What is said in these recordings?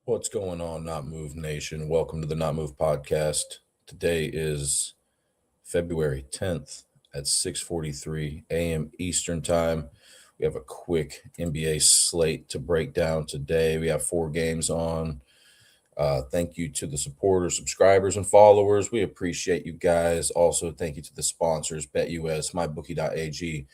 What's going on, Not Move Nation? Welcome to the Not Move podcast. Today is February 10th at 6:43 a.m. Eastern Time. We have a quick NBA slate to break down today. We have 4 games on. Thank you to the supporters, subscribers, and followers. We appreciate you guys. Also, thank you to the sponsors, BetUS, MyBookie.ag,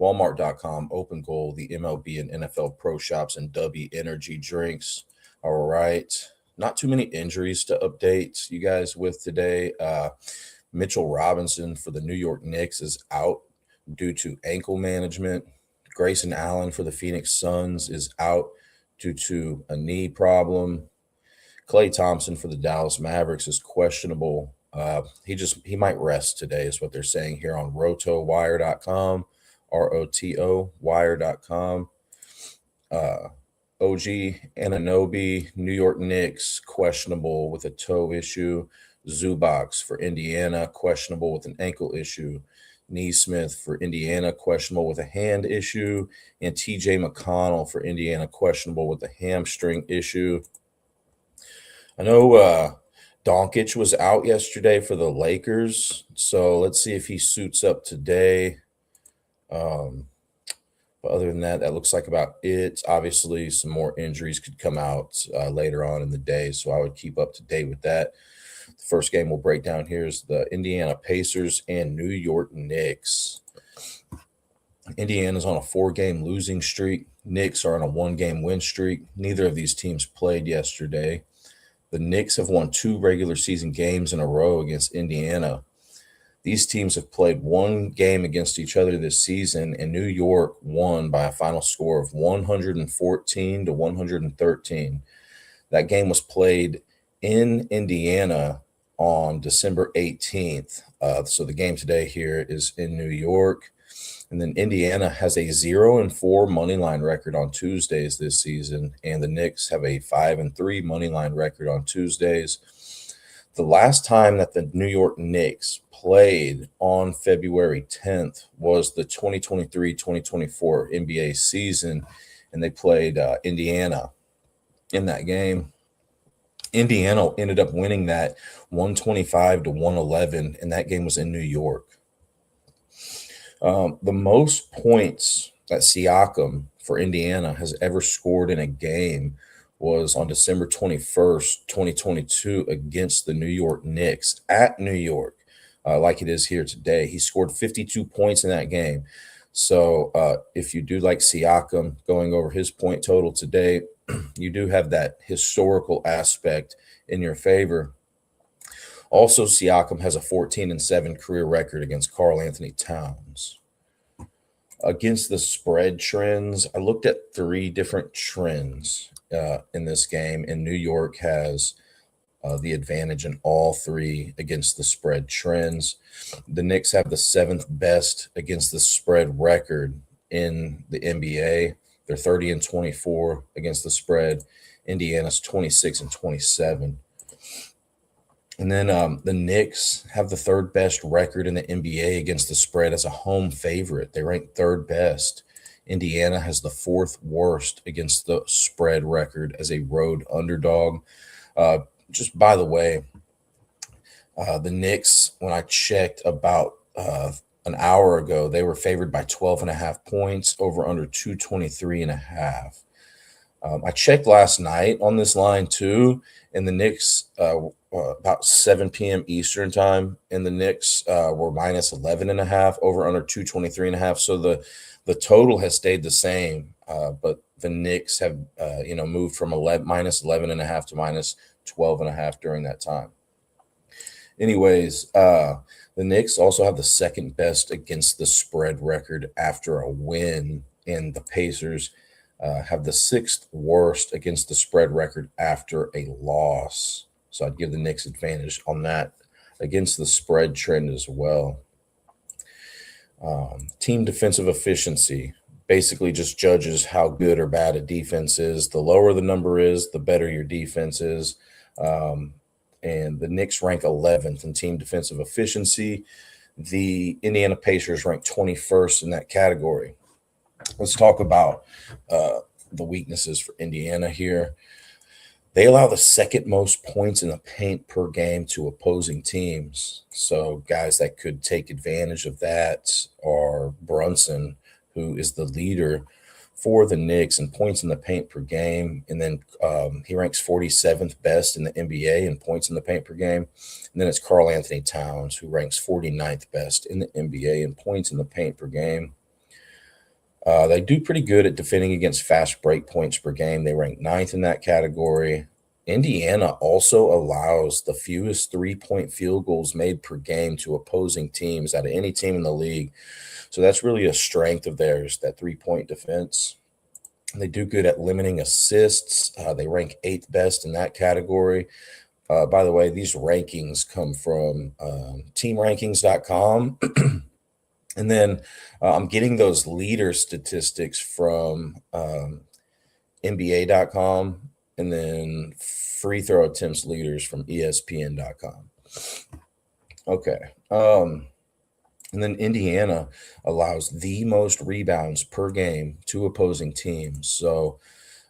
Walmart.com, Open Goal, the MLB and NFL Pro Shops, and W Energy Drinks. All right. Not too many injuries to update you guys with today. Mitchell Robinson for the New York Knicks is out due to ankle management. Grayson Allen for the Phoenix Suns is out due to a knee problem. Klay Thompson for the Dallas Mavericks is questionable. He might rest today, is what they're saying here on rotowire.com, ROTO wire.com. OG Anunoby, New York Knicks, questionable with a toe issue. Zubac for Indiana, questionable with an ankle issue. Neesmith for Indiana, questionable with a hand issue. And TJ McConnell for Indiana, questionable with a hamstring issue. I know Doncic was out yesterday for the Lakers, so let's see if he suits up today. But other than that, that looks like about it. Obviously, some more injuries could come out later on in the day, so I would keep up to date with that. The first game we'll break down here is the Indiana Pacers and New York Knicks. Indiana's on a 4-game losing streak. Knicks are on a 1-game win streak. Neither of these teams played yesterday. The Knicks have won 2 regular season games in a row against Indiana. These teams have played 1 game against each other this season, and New York won by a final score of 114 to 113. That game was played in Indiana on December 18th. So the game today here is in New York. And then Indiana has a 0-4 money line record on Tuesdays this season, and the Knicks have a 5-3 money line record on Tuesdays. The last time that the New York Knicks played on February 10th was the 2023-2024 NBA season, and they played Indiana in that game. Indiana ended up winning that 125 to 111, and that game was in New York. The most points that Siakam for Indiana has ever scored in a game was on December 21st, 2022 against the New York Knicks at New York, like it is here today. He scored 52 points in that game. So if you do like Siakam going over his point total today, you do have that historical aspect in your favor. Also, Siakam has a 14-7 career record against Karl Anthony Towns. Against the spread trends, I looked at 3 different trends in this game, and New York has the advantage in all 3 against the spread trends. The Knicks have the 7th best against the spread record in the NBA. They're 30-24 against the spread. Indiana's 26-27. And then the Knicks have the 3rd best record in the NBA against the spread as a home favorite. They rank 3rd best. Indiana has the 4th worst against the spread record as a road underdog. Just by the way, the Knicks, when I checked about an hour ago, they were favored by 12.5 points, over under 223.5. I checked last night on this line too, and the Knicks about 7 p.m. Eastern time, and the Knicks were minus 11.5, over under 223.5. So the total has stayed the same, but the Knicks have moved from minus 11.5 to minus 12.5 during that time. Anyways, the Knicks also have the 2nd best against the spread record after a win, and the Pacers have the 6th worst against the spread record after a loss. So I'd give the Knicks advantage on that against the spread trend as well. Team defensive efficiency basically just judges how good or bad a defense is. The lower the number is, the better your defense is. And the Knicks rank 11th in team defensive efficiency. The Indiana Pacers rank 21st in that category. Let's talk about the weaknesses for Indiana here. They allow the second most points in the paint per game to opposing teams. So guys that could take advantage of that are Brunson, who is the leader for the Knicks in points in the paint per game. And then he ranks 47th best in the NBA in points in the paint per game. And then it's Karl Anthony Towns, who ranks 49th best in the NBA in points in the paint per game. They do pretty good at defending against fast break points per game. They rank ninth in that category. Indiana also allows the fewest 3-point field goals made per game to opposing teams out of any team in the league. So that's really a strength of theirs, that 3-point defense. They do good at limiting assists. They rank eighth best in that category. By the way, these rankings come from teamrankings.com. And then I'm getting those leader statistics from NBA.com and then free throw attempts leaders from ESPN.com. Okay. And then Indiana allows the most rebounds per game to opposing teams. So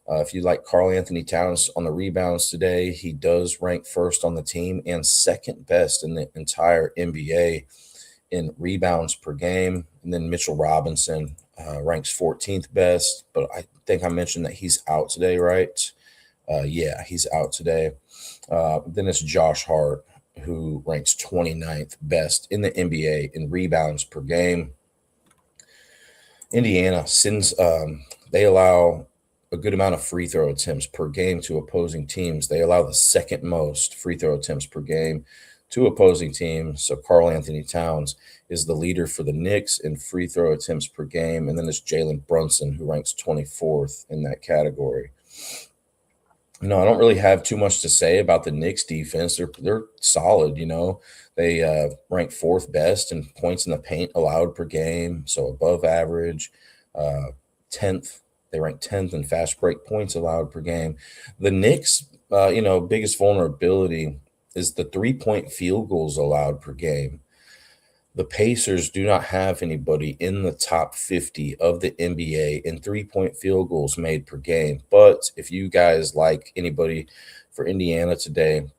if you like Karl Anthony Towns on the rebounds today, he does rank first on the team and second best in the entire NBA in rebounds per game. And then Mitchell Robinson ranks 14th best, but I think I mentioned that he's out today, right? Yeah, he's out today. Then it's Josh Hart, who ranks 29th best in the NBA in rebounds per game. Indiana, since they allow a good amount of free throw attempts per game to opposing teams, they allow the second most free throw attempts per game to opposing teams. So Karl Anthony Towns is the leader for the Knicks in free throw attempts per game. And then it's Jalen Brunson, who ranks 24th in that category. No, I don't really have too much to say about the Knicks defense. They're solid, They rank fourth best in points in the paint allowed per game, so above average. 10th, they rank 10th in fast break points allowed per game. The Knicks, biggest vulnerability is the 3-point field goals allowed per game. The Pacers do not have anybody in the top 50 of the NBA in 3-point field goals made per game. But if you guys like anybody for Indiana today,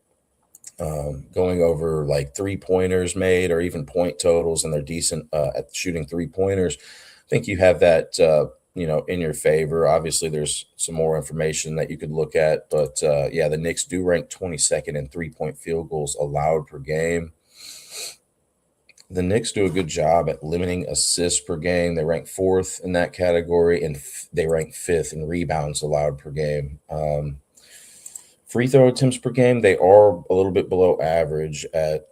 going over like 3-pointers made or even point totals, and they're decent at shooting 3-pointers, I think you have that, in your favor. Obviously, there's some more information that you could look at. But, the Knicks do rank 22nd in 3-point field goals allowed per game. The Knicks do a good job at limiting assists per game. They rank fourth in that category, and they rank fifth in rebounds allowed per game. Free throw attempts per game, they are a little bit below average at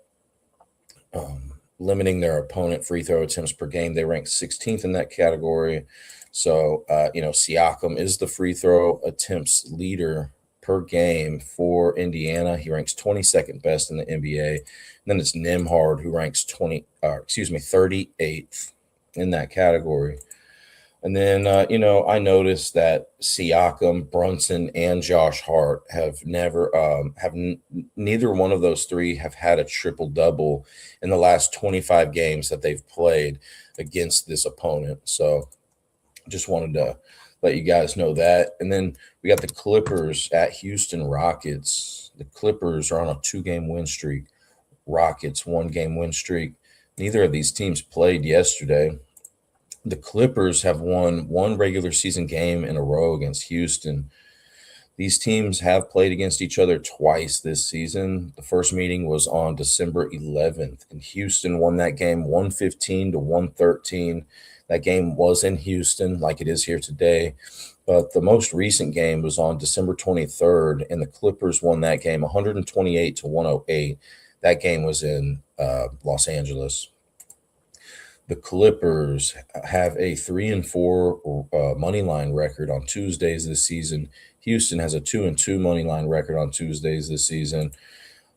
limiting their opponent free throw attempts per game. They rank 16th in that category. So, Siakam is the free throw attempts leader per game for Indiana. He ranks 22nd best in the NBA. And then it's Nembhard, who ranks 38th in that category. And then, I noticed that Siakam, Brunson, and Josh Hart have never, neither one of those three have had a triple double in the last 25 games that they've played against this opponent. So, just wanted to let you guys know that. And then we got the Clippers at Houston Rockets. The Clippers are on a 2-game win streak. Rockets 1-game win streak. Neither of these teams played yesterday. The Clippers have won one regular season game in a row against Houston. These teams have played against each other twice this season. The first meeting was on December 11th, and Houston won that game 115 to 113. That game was in Houston, like it is here today. But the most recent game was on December 23rd, and the Clippers won that game 128 to 108. That game was in Los Angeles. The Clippers have a 3-4 money line record on Tuesdays this season. Houston has a 2-2 money line record on Tuesdays this season.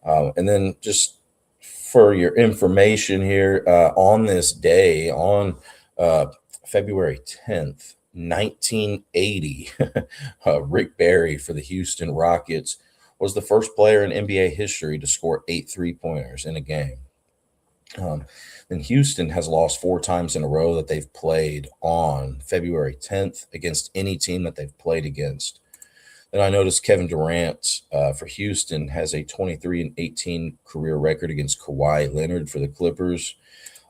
And then just for your information here, on this day, on February 10th, 1980, Rick Barry for the Houston Rockets was the first player in NBA history to score 8 3-pointers in a game. And Houston has lost 4 times in a row that they've played on February 10th against any team that they've played against. And I noticed Kevin Durant for Houston has a 23-18 career record against Kawhi Leonard for the Clippers.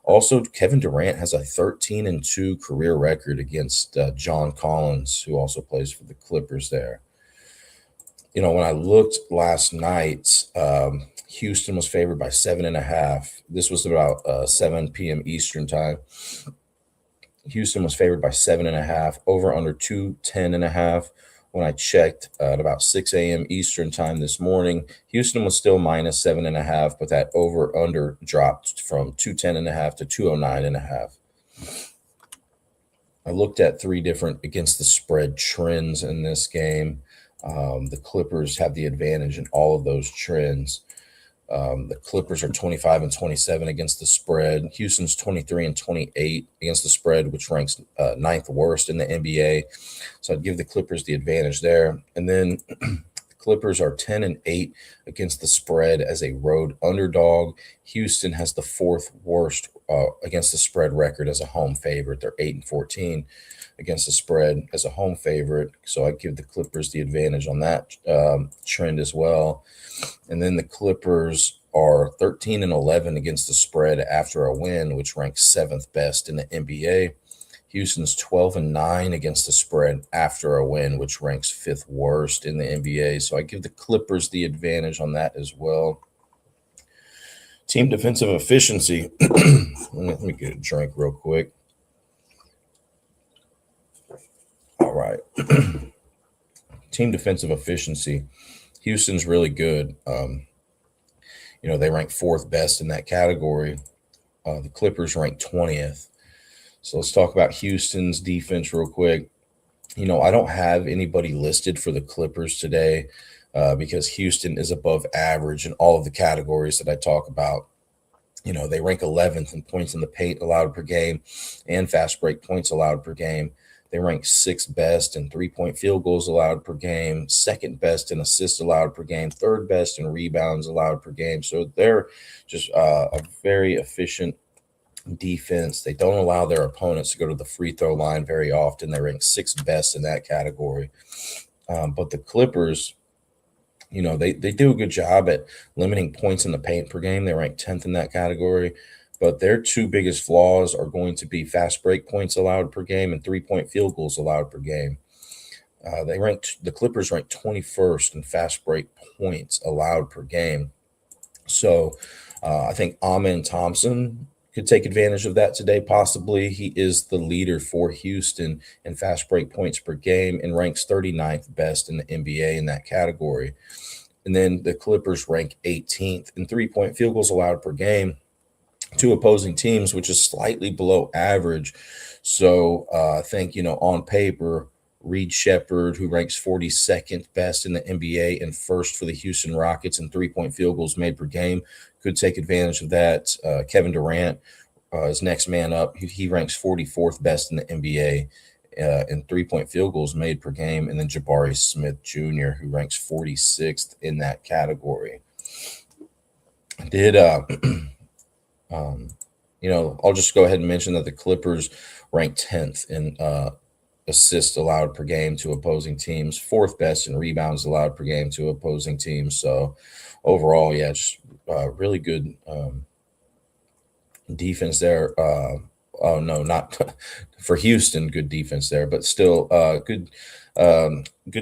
Also, Kevin Durant has a 13-2 career record against John Collins, who also plays for the Clippers there. When I looked last night, Houston was favored by 7.5. This was about 7 p.m. Eastern time. Houston was favored by 7.5, over under 210.5. When I checked at about 6 a.m. Eastern time this morning, Houston was still minus 7.5, but that over under dropped from 210.5 to 209.5. I looked at three different against the spread trends in this game. The Clippers have the advantage in all of those trends. The Clippers are 25-27 against the spread. Houston's 23-28 against the spread, which ranks ninth worst in the NBA. So I'd give the Clippers the advantage there. And then the Clippers are 10-8 against the spread as a road underdog. Houston has the fourth worst against the spread record as a home favorite. They're 8-14 against the spread as a home favorite. So I give the Clippers the advantage on that trend as well. And then the Clippers are 13-11 against the spread after a win, which ranks seventh best in the NBA. Houston's 12-9 against the spread after a win, which ranks fifth worst in the NBA. So I give the Clippers the advantage on that as well. Team defensive efficiency. Let me get a drink real quick. All right. Team defensive efficiency. Houston's really good. They rank fourth best in that category. The Clippers rank 20th. So let's talk about Houston's defense real quick. I don't have anybody listed for the Clippers today because Houston is above average in all of the categories that I talk about. They rank 11th in points in the paint allowed per game and fast break points allowed per game. They rank sixth best in three-point field goals allowed per game, second best in assists allowed per game, third best in rebounds allowed per game. So they're just a very efficient defense. They don't allow their opponents to go to the free throw line very often. They rank sixth best in that category. But the Clippers, they do a good job at limiting points in the paint per game. They rank 10th in that category. But their two biggest flaws are going to be fast break points allowed per game and three-point field goals allowed per game. The Clippers rank 21st in fast break points allowed per game. So I think Amen Thompson could take advantage of that today, possibly. He is the leader for Houston in fast break points per game and ranks 39th best in the NBA in that category. And then the Clippers rank 18th in three-point field goals allowed per game to opposing teams, which is slightly below average. So I think, on paper, Reed Shepherd, who ranks 42nd best in the NBA and first for the Houston Rockets in three-point field goals made per game, could take advantage of that. Kevin Durant is next man up. He ranks 44th best in the NBA in three-point field goals made per game. And then Jabari Smith Jr., who ranks 46th in that category. I'll just go ahead and mention that the Clippers rank 10th in assists allowed per game to opposing teams, fourth best in rebounds allowed per game to opposing teams. So overall, just really good defense there. Oh no, not for Houston, good defense there, but still good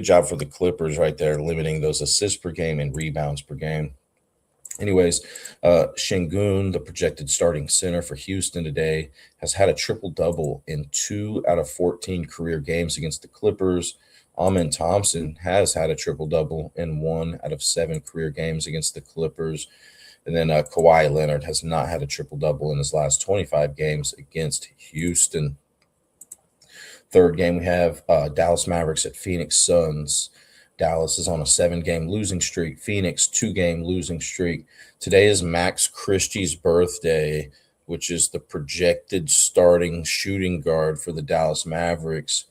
job for the Clippers right there, limiting those assists per game and rebounds per game. Anyways, Şengün, the projected starting center for Houston today, has had a triple-double in 2 out of 14 career games against the Clippers. Amen Thompson has had a triple-double in 1 out of 7 career games against the Clippers. And then Kawhi Leonard has not had a triple-double in his last 25 games against Houston. Third game, we have Dallas Mavericks at Phoenix Suns. Dallas is on a 7-game losing streak. Phoenix, 2-game losing streak. Today is Max Christie's birthday, which is the projected starting shooting guard for the Dallas Mavericks.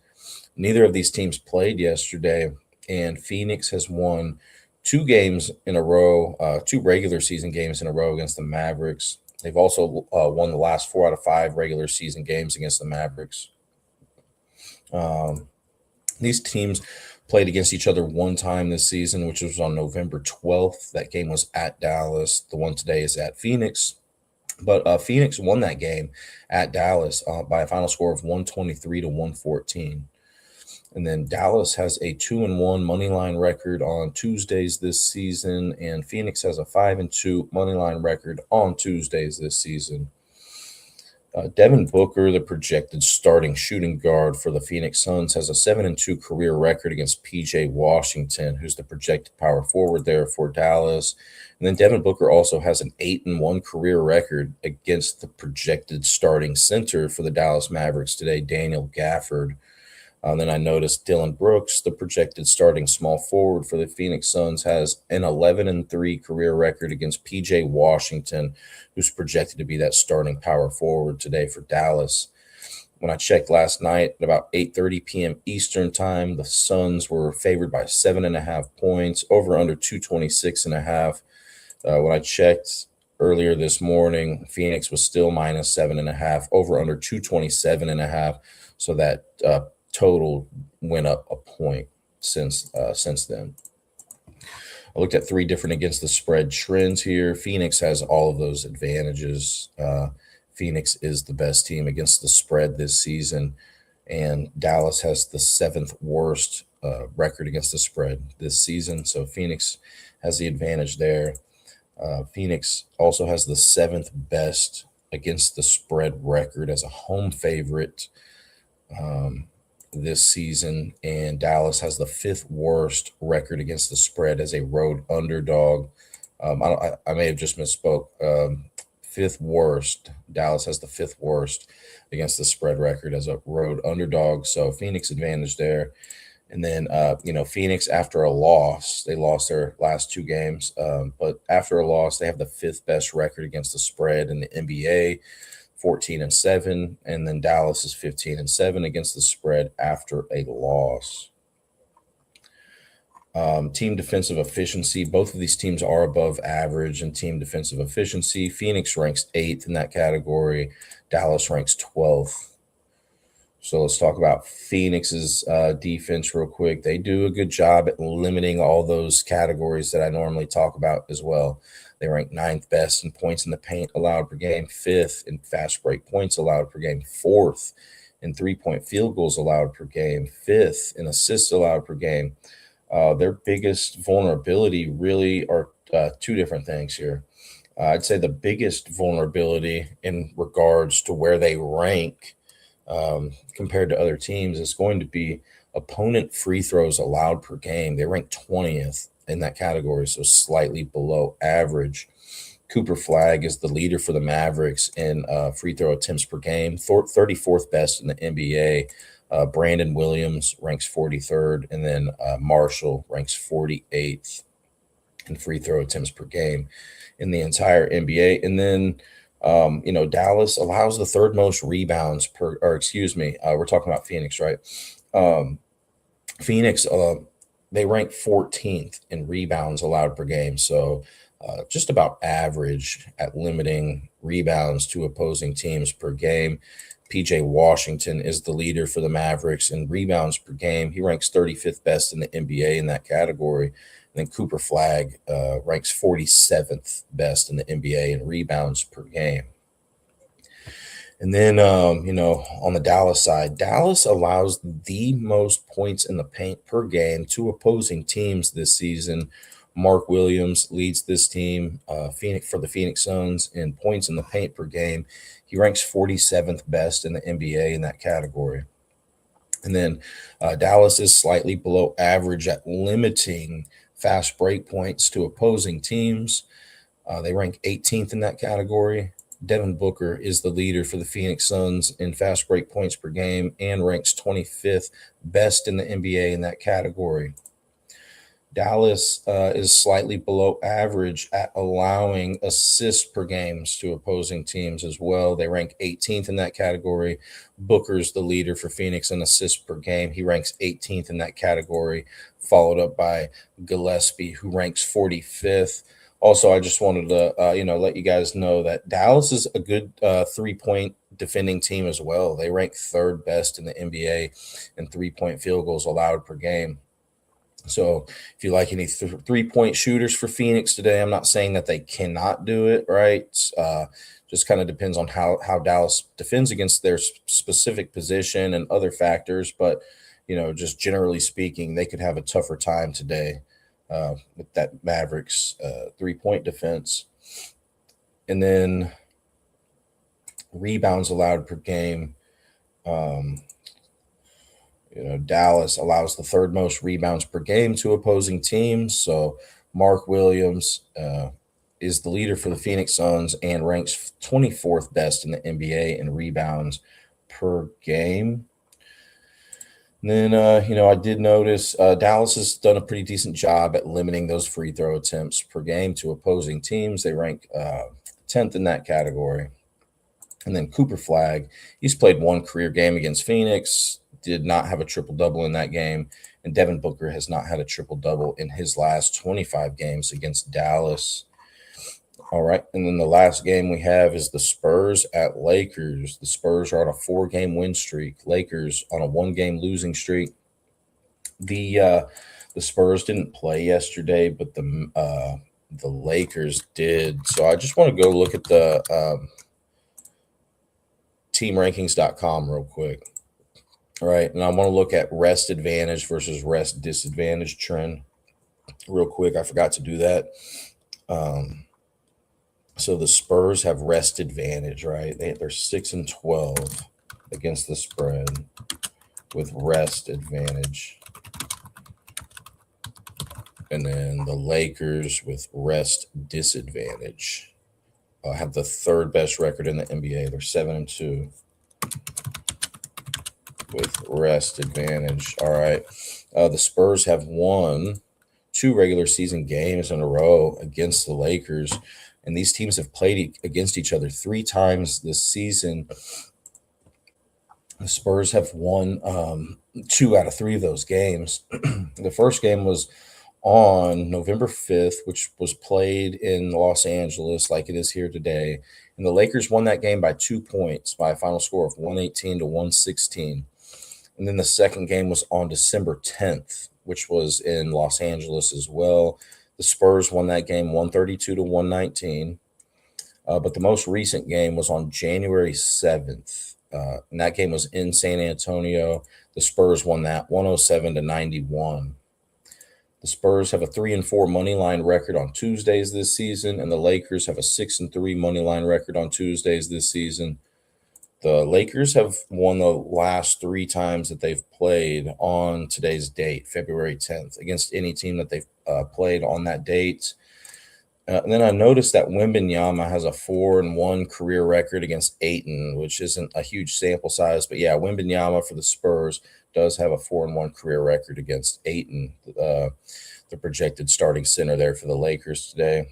Neither of these teams played yesterday, and Phoenix has won 2 games in a row, 2 regular season games in a row against the Mavericks. They've also won the last 4 out of 5 regular season games against the Mavericks. These teams played against each other one time this season, which was on November 12th. That game was at Dallas. The one today is at Phoenix. But Phoenix won that game at Dallas by a final score of 123 to 114. And then Dallas has a 2-1 money line record on Tuesdays this season, and Phoenix has a 5-2 money line record on Tuesdays this season. Devin Booker, the projected starting shooting guard for the Phoenix Suns, has a 7-2 career record against PJ Washington, who's the projected power forward there for Dallas. And then Devin Booker also has an 8-1 career record against the projected starting center for the Dallas Mavericks today, Daniel Gafford. Then I noticed Dillon Brooks, the projected starting small forward for the Phoenix Suns, has an 11-3 career record against PJ Washington, who's projected to be that starting power forward today for Dallas. When I checked last night at about 8:30 p.m. Eastern time, the Suns were favored by 7.5 points, over under 226.5. When I checked earlier this morning, Phoenix was still minus 7.5, over under 227.5. So that total went up a point since then. I looked at 3 different against the spread trends here. Phoenix has all of those advantages. Phoenix is the best team against the spread this season, and Dallas has the 7th worst record against the spread this season. So Phoenix has the advantage there. Phoenix also has the 7th best against the spread record as a home favorite this season, and Dallas has the 5th worst record against the spread as a road underdog. I may have just misspoke. 5th worst. Dallas has the 5th worst against the spread record as a road underdog. So Phoenix advantage there. And then, Phoenix, after a loss, they lost their last 2 games. But after a loss, they have the 5th best record against the spread in the NBA, 14-7. And then Dallas is 15-7 against the spread after a loss. Team defensive efficiency. Both of these teams are above average in team defensive efficiency. Phoenix ranks 8th in that category. Dallas ranks 12th. So let's talk about Phoenix's defense real quick. They do a good job at limiting all those categories that I normally talk about as well. They rank 9th best in points in the paint allowed per game, 5th in fast break points allowed per game, 4th in 3-point field goals allowed per game, 5th in assists allowed per game. Their biggest vulnerability really are 2 different things here. I'd say the biggest vulnerability in regards to where they rank compared to other teams is going to be opponent free throws allowed per game. They rank 20th in that category, so slightly below average. Cooper Flagg is the leader for the Mavericks in free throw attempts per game, 34th best in the NBA. Brandon Williams ranks 43rd, and then Marshall ranks 48th in free throw attempts per game in the entire NBA. And then Dallas allows the 3rd most rebounds we're talking about Phoenix, right? Phoenix, they rank 14th in rebounds allowed per game. So just about average at limiting rebounds to opposing teams per game. PJ Washington is the leader for the Mavericks in rebounds per game. He ranks 35th best in the NBA in that category. And then Cooper Flagg ranks 47th best in the NBA in rebounds per game. And then, on the Dallas side, Dallas allows the most points in the paint per game to opposing teams this season. Mark Williams leads this team, for the Phoenix Suns, in points in the paint per game. He ranks 47th best in the NBA in that category. And then Dallas is slightly below average at limiting fast break points to opposing teams. They rank 18th in that category. Devin Booker is the leader for the Phoenix Suns in fast break points per game and ranks 25th best in the NBA in that category. Dallas is slightly below average at allowing assists per games to opposing teams as well. They rank 18th in that category. Booker's the leader for Phoenix in assists per game. He ranks 18th in that category, followed up by Gillespie, who ranks 45th. Also, I just wanted to, let you guys know that Dallas is a good 3-point defending team as well. They rank 3rd best in the NBA in 3-point field goals allowed per game. So if you like any 3-point shooters for Phoenix today, I'm not saying that they cannot do it, right? Just kind of depends on how Dallas defends against their specific position and other factors. But, just generally speaking, they could have a tougher time today with that Mavericks 3-point defense. And then rebounds allowed per game. Dallas allows the third most rebounds per game to opposing teams. So Mark Williams is the leader for the Phoenix Suns and ranks 24th best in the NBA in rebounds per game. And then, I did notice Dallas has done a pretty decent job at limiting those free throw attempts per game to opposing teams. They rank 10th in that category. And then Cooper Flag, he's played one career game against Phoenix, did not have a triple-double in that game. And Devin Booker has not had a triple-double in his last 25 games against Dallas. All right, and then the last game we have is the Spurs at Lakers. The Spurs are on a 4-game win streak. Lakers on a 1-game losing streak. The Spurs didn't play yesterday, but the Lakers did. So I just want to go look at the teamrankings.com real quick. All right, and I want to look at rest advantage versus rest disadvantage trend real quick. I forgot to do that. So the Spurs have rest advantage, right? They're 6-12 against the spread with rest advantage. And then the Lakers with rest disadvantage have the third best record in the NBA. They're 7-2 with rest advantage. All right. The Spurs have won 2 regular season games in a row against the Lakers. And these teams have played against each other 3 times this season. The Spurs have won 2 out of 3 of those games. The first game was on November 5th, which was played in Los Angeles like it is here today. And the Lakers won that game by 2 points by a final score of 118-116. And then the second game was on December 10th, which was in Los Angeles as well. The Spurs won that game 132-119. But the most recent game was on January 7th. And that game was in San Antonio. The Spurs won that 107-91. The Spurs have a 3-4 money line record on Tuesdays this season, and the Lakers have a 6-3 money line record on Tuesdays this season. The Lakers have won the last 3 times that they've played on today's date, February 10th, against any team that they've played on that date. And then I noticed that Wembanyama has a 4-1 career record against Ayton, which isn't a huge sample size. But yeah, Wembanyama for the Spurs does have a 4-1 career record against Ayton, the projected starting center there for the Lakers today.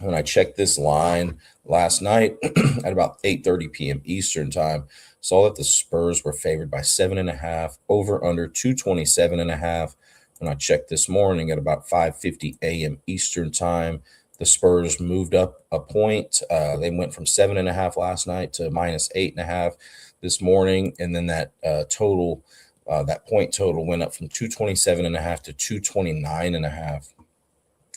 When I checked this line last night at about 8:30 p.m. Eastern time, saw that the Spurs were favored by 7.5, over under 227.5. When I checked this morning at about 5:50 a.m. Eastern time, the Spurs moved up a point. They went from 7.5 last night to minus 8.5 this morning, and then that that point total went up from 227.5 to 229.5.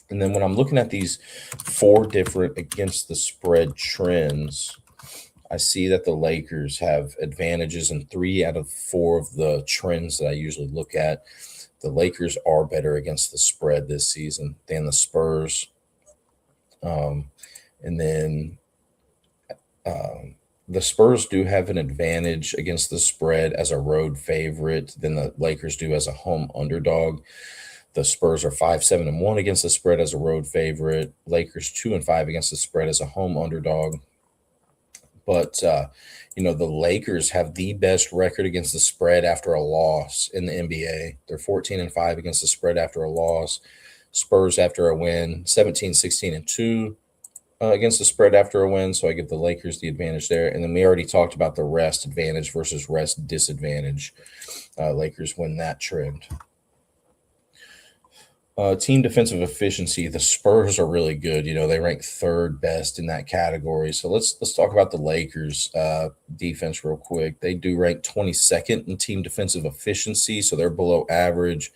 And then when I'm looking at these 4 different against the spread trends, I see that the Lakers have advantages in 3 out of 4 of the trends that I usually look at. The Lakers are better against the spread this season than the Spurs. And then the Spurs do have an advantage against the spread as a road favorite than the Lakers do as a home underdog. The Spurs are 5-7-1 against the spread as a road favorite. Lakers 2-5 against the spread as a home underdog. But, the Lakers have the best record against the spread after a loss in the NBA. They're 14-5 against the spread after a loss. Spurs after a win, 17-16-2 against the spread after a win. So I give the Lakers the advantage there. And then we already talked about the rest advantage versus rest disadvantage. Lakers win that trend. Team defensive efficiency, the Spurs are really good. They rank 3rd best in that category. So let's talk about the Lakers defense real quick. They do rank 22nd in team defensive efficiency, so they're below average.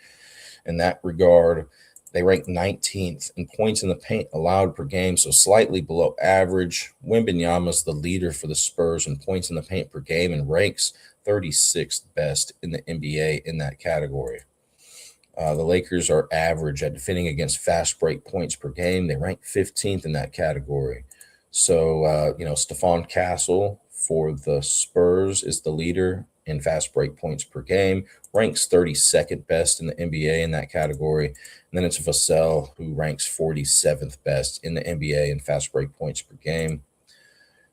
in that regard. They rank 19th in points in the paint allowed per game, so slightly below average. Wembanyama's the leader for the Spurs in points in the paint per game and ranks 36th best in the NBA in that category. The Lakers are average at defending against fast break points per game. They rank 15th in that category. So, Stephon Castle for the Spurs is the leader in fast break points per game, ranks 32nd best in the NBA in that category. And then it's Vassell, who ranks 47th best in the NBA in fast break points per game.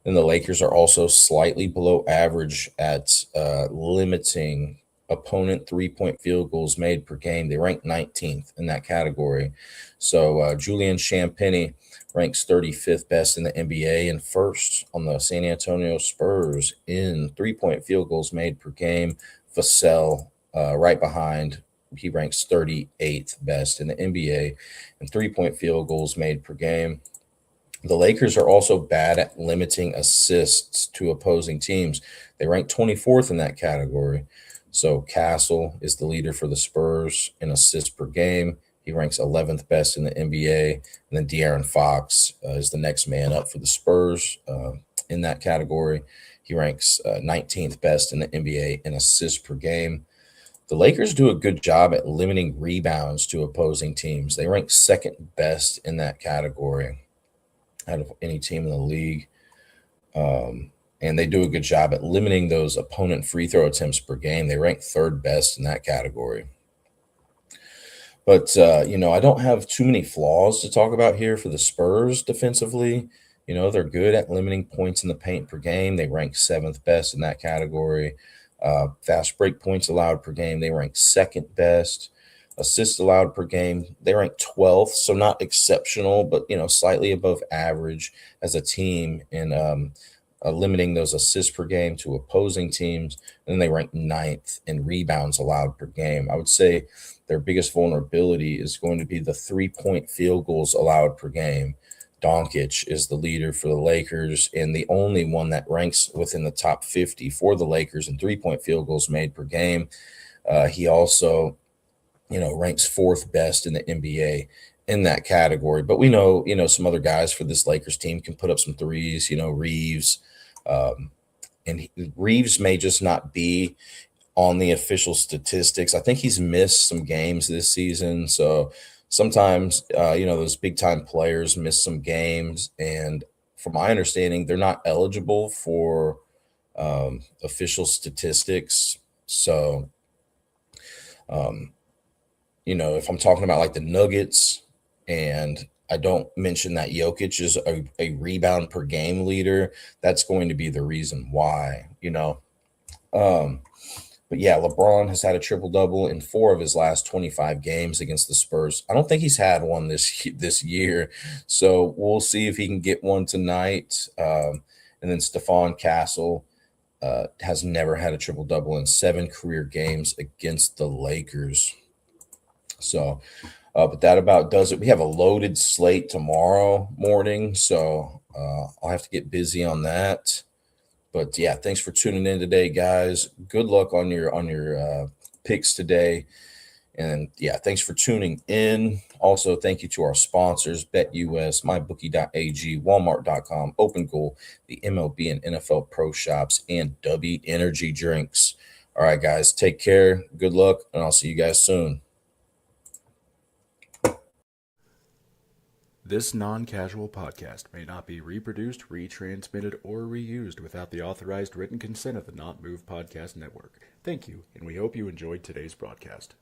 Then the Lakers are also slightly below average at limiting opponent 3-point field goals made per game. They rank 19th in that category. So Julian Champagnie ranks 35th best in the NBA and first on the San Antonio Spurs in 3-point field goals made per game. Vassell right behind. He ranks 38th best in the NBA and 3-point field goals made per game. The Lakers are also bad at limiting assists to opposing teams. They rank 24th in that category. So Castle is the leader for the Spurs in assists per game. He ranks 11th best in the NBA. And then De'Aaron Fox is the next man up for the Spurs in that category. He ranks 19th best in the NBA in assists per game. The Lakers do a good job at limiting rebounds to opposing teams. They rank second best in that category out of any team in the league. And they do a good job at limiting those opponent free throw attempts per game. They rank third best in that category. But, I don't have too many flaws to talk about here for the Spurs defensively. They're good at limiting points in the paint per game. They rank seventh best in that category. Fast break points allowed per game, they rank second best. Assists allowed per game, they rank 12th, so not exceptional, but slightly above average as a team in limiting those assists per game to opposing teams. And then they rank ninth in rebounds allowed per game. I would say their biggest vulnerability is going to be the 3-point field goals allowed per game. Doncic is the leader for the Lakers and the only one that ranks within the top 50 for the Lakers in 3-point field goals made per game. He also ranks fourth best in the NBA in that category. But we know, some other guys for this Lakers team can put up some threes, Reeves. Reeves may just not be on the official statistics. I think he's missed some games this season. So sometimes, those big time players miss some games. And from my understanding, they're not eligible for official statistics. So, if I'm talking about like the Nuggets and I don't mention that Jokic is a rebound per game leader, that's going to be the reason why, But yeah, LeBron has had a triple double in 4 of his last 25 games against the Spurs. I don't think he's had one this year, so we'll see if he can get one tonight. And then Stephon Castle has never had a triple double in 7 career games against the Lakers. So, but that about does it. We have a loaded slate tomorrow morning, so I'll have to get busy on that. But yeah, thanks for tuning in today, guys. Good luck on your picks today, and yeah, thanks for tuning in. Also, thank you to our sponsors: BetUS, MyBookie.ag, Walmart.com, OpenGoal, the MLB and NFL Pro Shops, and W Energy Drinks. All right, guys, take care. Good luck, and I'll see you guys soon. This non-casual podcast may not be reproduced, retransmitted, or reused without the authorized written consent of the Not Move Podcast Network. Thank you, and we hope you enjoyed today's broadcast.